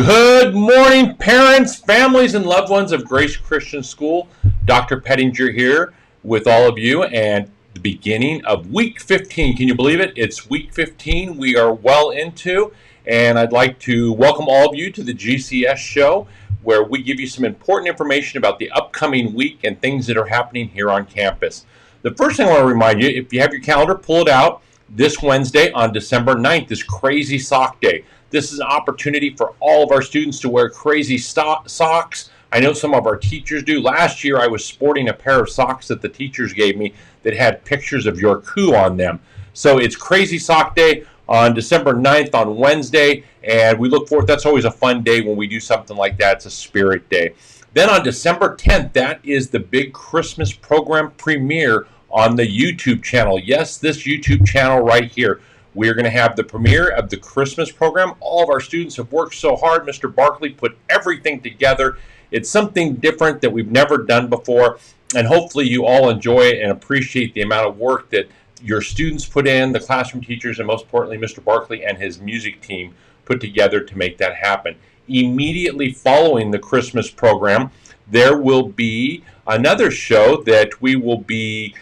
Good morning, parents, families, and loved ones of Grace Christian School. Dr. Pettinger here with all of you, and the beginning of week 15. Can you believe it? It's week 15 we are well into, and I'd like to welcome all of you to the GCS show, where we give you some important information about the upcoming week and things that are happening here on campus. The first thing I want to remind you, if you have your calendar, pull it out. This Wednesday on December 9th is Crazy Sock Day. This is an opportunity for all of our students to wear crazy socks. I know some of our teachers do. Last year I was sporting a pair of socks that the teachers gave me that had pictures of your coup on them. So it's Crazy Sock Day on December 9th on Wednesday, and we look forward. That's always a fun day when we do something like that. It's a spirit day. Then on December 10th, that is the big Christmas program premiere on the YouTube channel. Yes, this YouTube channel right here. We're going to have the premiere of the Christmas program. All of our students have worked so hard. Mr. Barkley put everything together. It's something different that we've never done before, and hopefully you all enjoy it and appreciate the amount of work that your students put in, the classroom teachers, and most importantly, Mr. Barkley and his music team put together to make that happen. Immediately following the Christmas program, there will be another show that we will be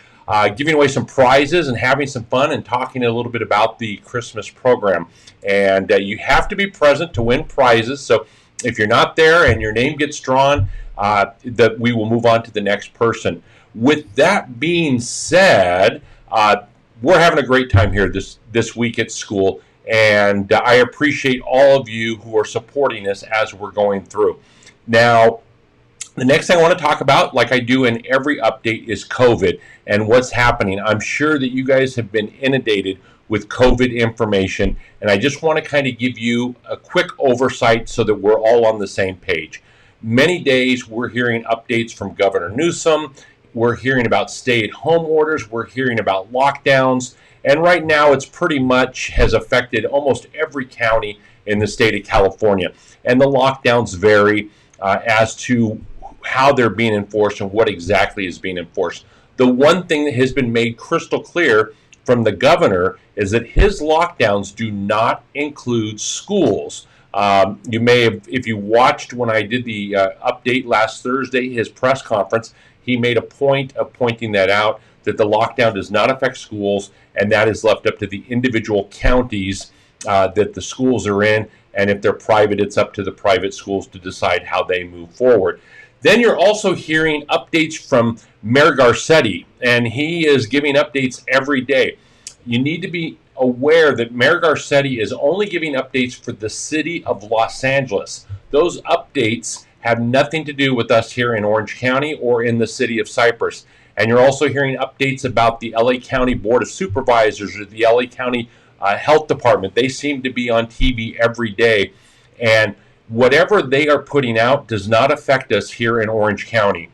giving away some prizes and having some fun and talking a little bit about the Christmas program. And you have to be present to win prizes. So if you're not there and your name gets drawn, that we will move on to the next person. With that being said, we're having a great time here this week at school. And I appreciate all of you who are supporting us as we're going through. Now, the next thing I want to talk about, like I do in every update, is COVID and what's happening. I'm sure that you guys have been inundated with COVID information, and I just want to kind of give you a quick oversight so that we're all on the same page. Many days we're hearing updates from Governor Newsom. We're hearing about stay-at-home orders. We're hearing about lockdowns. And right now it's pretty much has affected almost every county in the state of California. And the lockdowns vary as to how they're being enforced and what exactly is being enforced. The one thing that has been made crystal clear from the governor is that his lockdowns do not include schools. You may have, if you watched when I did the update last Thursday, his press conference, he made a point of pointing that out, that the lockdown does not affect schools, and that is left up to the individual counties that the schools are in, and if they're private, it's up to the private schools to decide how they move forward. Then you're also hearing updates from Mayor Garcetti, and he is giving updates every day. You need to be aware that Mayor Garcetti is only giving updates for the city of Los Angeles. Those updates have nothing to do with us here in Orange County or in the city of Cypress. And you're also hearing updates about the LA County Board of Supervisors or the LA County Health Department. They seem to be on TV every day. And whatever they are putting out does not affect us here in Orange County.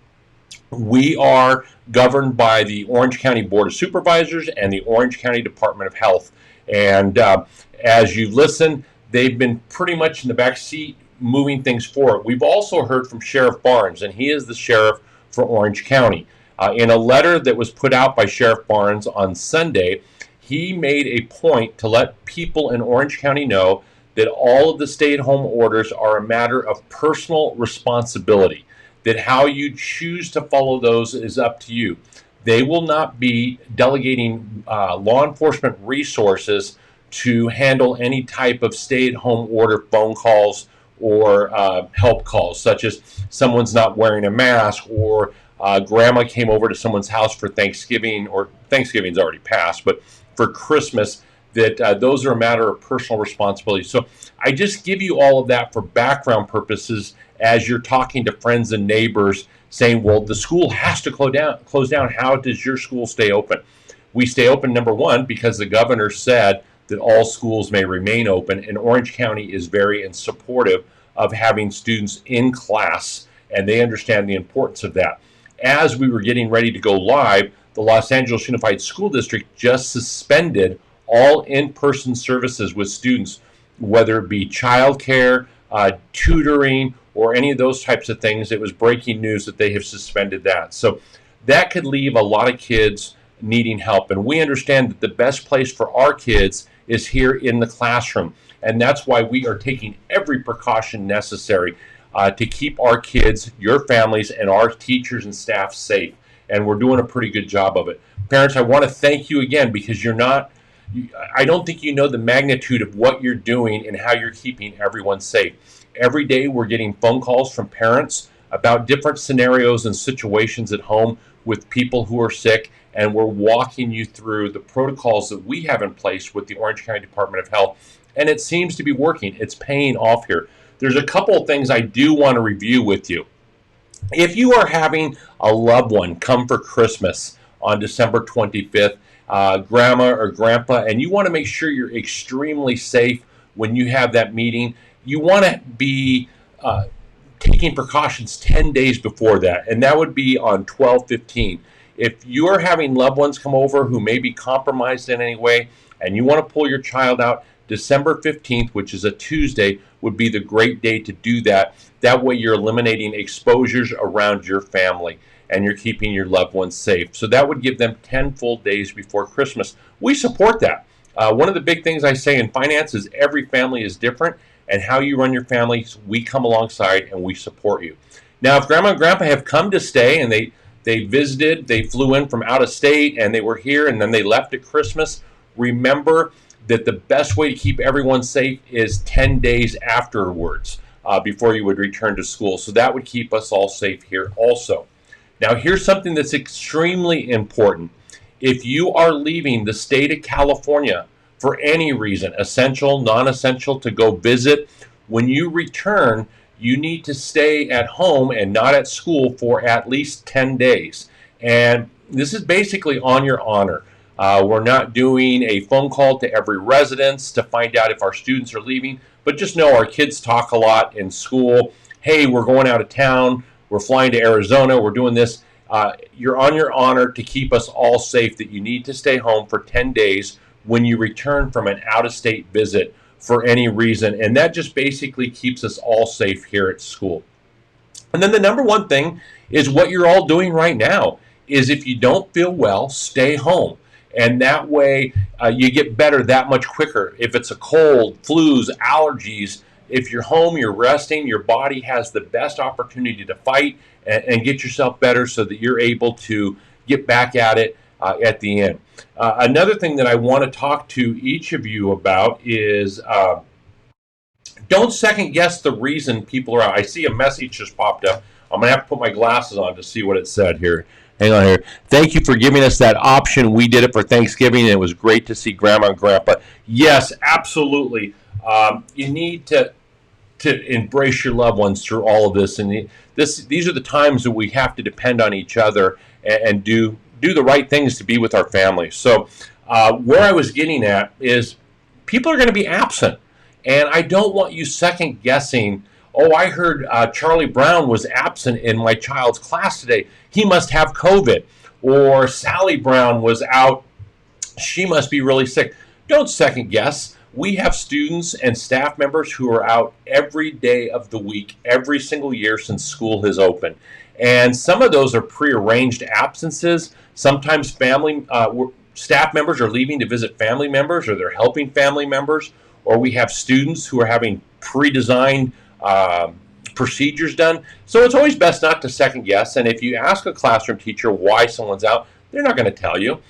We are governed by the Orange County Board of Supervisors and the Orange County Department of Health. And as you listen, they've been pretty much in the back seat moving things forward. We've also heard from Sheriff Barnes, and he is the sheriff for Orange County. In a letter that was put out by Sheriff Barnes on Sunday, he made a point to let people in Orange County know that all of the stay-at-home orders are a matter of personal responsibility, that how you choose to follow those is up to you. They will not be delegating law enforcement resources to handle any type of stay-at-home order phone calls or help calls, such as someone's not wearing a mask or grandma came over to someone's house for Thanksgiving, or Thanksgiving's already passed, but for Christmas, that those are a matter of personal responsibility. So I just give you all of that for background purposes as you're talking to friends and neighbors saying, well, the school has to close down. How does your school stay open? We stay open, number one, because the governor said that all schools may remain open, and Orange County is very supportive of having students in class, and they understand the importance of that. As we were getting ready to go live, the Los Angeles Unified School District just suspended all in-person services with students, whether it be childcare, tutoring, or any of those types of things. It was breaking news that they have suspended that. So that could leave a lot of kids needing help. And we understand that the best place for our kids is here in the classroom. And that's why we are taking every precaution necessary to keep our kids, your families, and our teachers and staff safe. And we're doing a pretty good job of it. Parents, I want to thank you again, because I don't think you know the magnitude of what you're doing and how you're keeping everyone safe. Every day we're getting phone calls from parents about different scenarios and situations at home with people who are sick, and we're walking you through the protocols that we have in place with the Orange County Department of Health, and it seems to be working. It's paying off here. There's a couple of things I do want to review with you. If you are having a loved one come for Christmas on December 25th, grandma or grandpa, and you want to make sure you're extremely safe when you have that meeting, you want to be taking precautions 10 days before that, and that would be on 12/15. If you're having loved ones come over who may be compromised in any way, and you want to pull your child out, December 15th, which is a Tuesday, would be the great day to do that. That way you're eliminating exposures around your family, and you're keeping your loved ones safe. So that would give them 10 full days before Christmas. We support that. One of the big things I say in finance is every family is different, and how you run your families, we come alongside and we support you. Now, if grandma and grandpa have come to stay and they visited, they flew in from out of state and they were here and then they left at Christmas, remember that the best way to keep everyone safe is 10 days afterwards before you would return to school. So that would keep us all safe here also. Now, here's something that's extremely important. If you are leaving the state of California for any reason, essential, non-essential, to go visit, when you return, you need to stay at home and not at school for at least 10 days. And this is basically on your honor. We're not doing a phone call to every residence to find out if our students are leaving, but just know our kids talk a lot in school. Hey, we're going out of town. We're flying to Arizona. We're doing this. You're on your honor to keep us all safe, that you need to stay home for 10 days when you return from an out-of-state visit for any reason. And that just basically keeps us all safe here at school. And then the number one thing is what you're all doing right now is, if you don't feel well, stay home. And that way you get better that much quicker. If it's a cold, flus, allergies, if you're home, you're resting, your body has the best opportunity to fight and get yourself better so that you're able to get back at it at the end. Another thing that I want to talk to each of you about is don't second guess the reason people are out. I see a message just popped up. I'm going to have to put my glasses on to see what it said here. Hang on here. Thank you for giving us that option. We did it for Thanksgiving, and it was great to see Grandma and Grandpa. Yes, absolutely. You need to embrace your loved ones through all of this, and these are the times that we have to depend on each other and do the right things to be with our families. So where I was getting at is people are going to be absent, and I don't want you second guessing. Oh, I heard Charlie Brown was absent in my child's class today. He must have COVID. Or Sally Brown was out. She must be really sick. Don't second guess. We have students and staff members who are out every day of the week, every single year since school has opened. And some of those are prearranged absences. Sometimes staff members are leaving to visit family members, or they're helping family members, or we have students who are having pre-designed procedures done. So it's always best not to second guess. And if you ask a classroom teacher why someone's out, they're not going to tell you,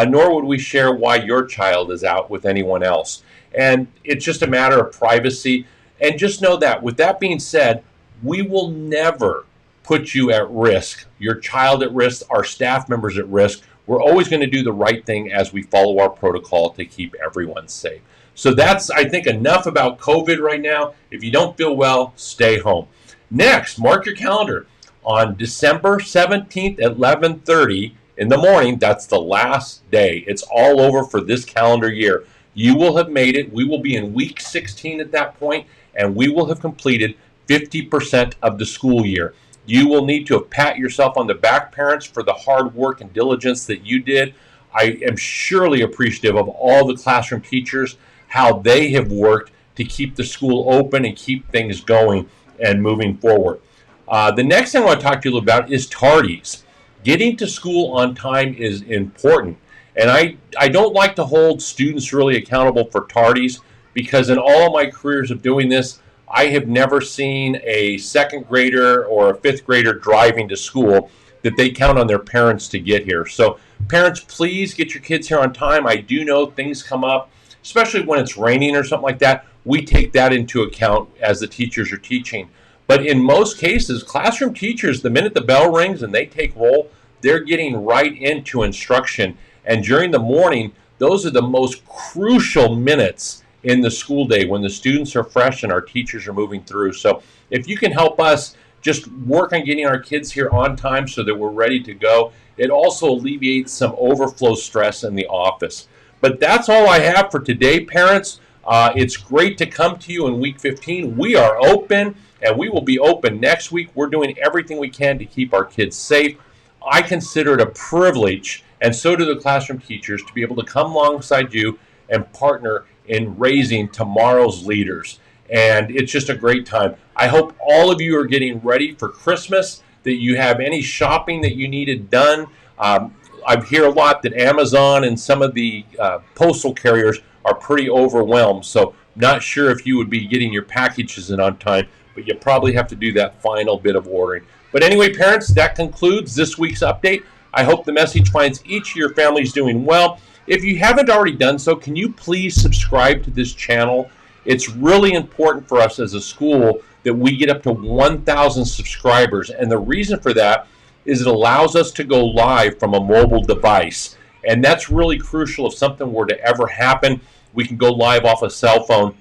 nor would we share why your child is out with anyone else. And it's just a matter of privacy. And just know that, with that being said, we will never put you at risk, your child at risk, our staff members at risk. We're always going to do the right thing as we follow our protocol to keep everyone safe. So that's, I think, enough about COVID right now. If you don't feel well, stay home. Next, mark your calendar. On December 17th at 11:30 in the morning, that's the last day. It's all over for this calendar year. You will have made it. We will be in week 16 at that point, and we will have completed 50% of the school year. You will need to have pat yourself on the back, parents, for the hard work and diligence that you did. I am surely appreciative of all the classroom teachers, how they have worked to keep the school open and keep things going and moving forward. The next thing I want to talk to you about is tardies. Getting to school on time is important. And I don't like to hold students really accountable for tardies. because in all my careers of doing this, I have never seen a second grader or a fifth grader driving to school that they count on their parents to get here. So parents, please get your kids here on time. I do know things come up, especially when it's raining or something like that. We take that into account as the teachers are teaching. But in most cases, classroom teachers, the minute the bell rings and they take roll, they're getting right into instruction. And during the morning, those are the most crucial minutes in the school day when the students are fresh and our teachers are moving through. So if you can help us just work on getting our kids here on time so that we're ready to go, it also alleviates some overflow stress in the office. But that's all I have for today, parents. It's great to come to you in week 15. We are open, and we will be open next week. We're doing everything we can to keep our kids safe. I consider it a privilege, and so do the classroom teachers, to be able to come alongside you and partner in raising tomorrow's leaders. And it's just a great time. I hope all of you are getting ready for Christmas, that you have any shopping that you needed done. I hear a lot that Amazon and some of the postal carriers are pretty overwhelmed. So not sure if you would be getting your packages in on time, but you probably have to do that final bit of ordering. But anyway, parents, that concludes this week's update. I hope the message finds each of your families doing well. If you haven't already done so, can you please subscribe to this channel? It's really important for us as a school that we get up to 1,000 subscribers. And the reason for that is it allows us to go live from a mobile device. And that's really crucial. If something were to ever happen, we can go live off a cell phone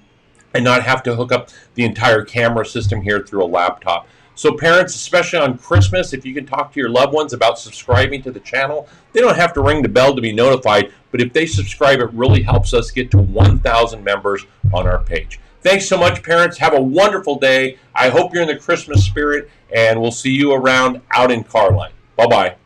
and not have to hook up the entire camera system here through a laptop. So parents, especially on Christmas, if you can talk to your loved ones about subscribing to the channel, they don't have to ring the bell to be notified, but if they subscribe, it really helps us get to 1,000 members on our page. Thanks so much, parents. Have a wonderful day. I hope you're in the Christmas spirit, and we'll see you around out in Carline. Bye-bye.